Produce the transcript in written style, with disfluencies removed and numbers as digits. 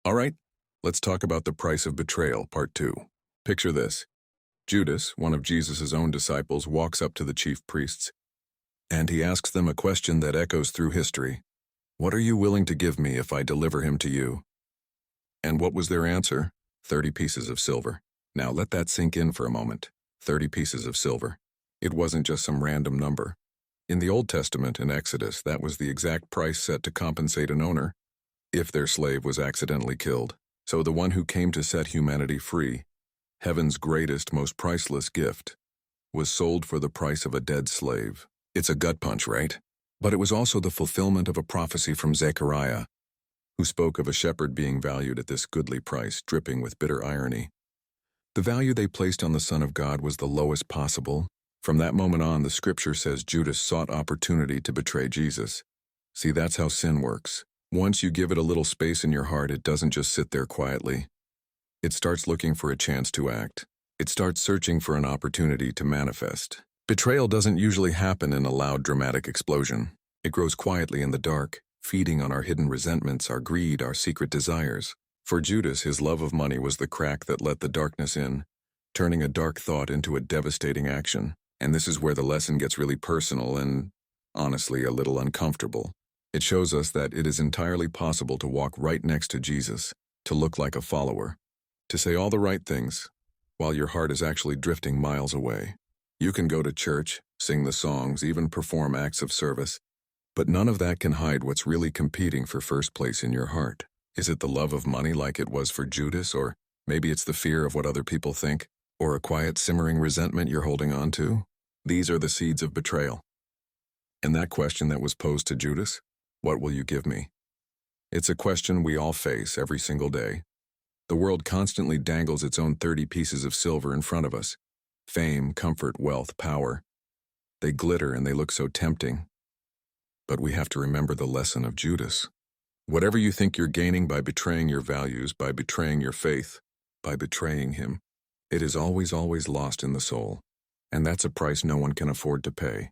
All right, let's talk about the price of betrayal, part 2. Picture this. Judas, one of Jesus' own disciples, walks up to the chief priests, and he asks them a question that echoes through history. What are you willing to give me if I deliver him to you? And what was their answer? 30 pieces of silver. Now let that sink in for a moment. 30 pieces of silver. It wasn't just some random number. In the Old Testament, in Exodus, that was the exact price set to compensate an owner if their slave was accidentally killed. So the one who came to set humanity free, heaven's greatest, most priceless gift, was sold for the price of a dead slave. It's a gut punch, right? But it was also the fulfillment of a prophecy from Zechariah, who spoke of a shepherd being valued at this goodly price, dripping with bitter irony. The value they placed on the Son of God was the lowest possible. From that moment on, the scripture says Judas sought opportunity to betray Jesus. See, that's how sin works. Once you give it a little space in your heart, it doesn't just sit there quietly. It starts looking for a chance to act. It starts searching for an opportunity to manifest. Betrayal doesn't usually happen in a loud, dramatic explosion. It grows quietly in the dark, feeding on our hidden resentments, our greed, our secret desires. For Judas, his love of money was the crack that let the darkness in, turning a dark thought into a devastating action. And this is where the lesson gets really personal and, honestly, a little uncomfortable. It shows us that it is entirely possible to walk right next to Jesus, to look like a follower, to say all the right things, while your heart is actually drifting miles away. You can go to church, sing the songs, even perform acts of service, but none of that can hide what's really competing for first place in your heart. Is it the love of money like it was for Judas, or maybe it's the fear of what other people think, or a quiet simmering resentment you're holding on to? These are the seeds of betrayal. And that question that was posed to Judas, what will you give me? It's a question we all face every single day. The world constantly dangles its own 30 pieces of silver in front of us. Fame, comfort, wealth, power. They glitter and they look so tempting. But we have to remember the lesson of Judas. Whatever you think you're gaining by betraying your values, by betraying your faith, by betraying him, it is always, always lost in the soul. And that's a price no one can afford to pay.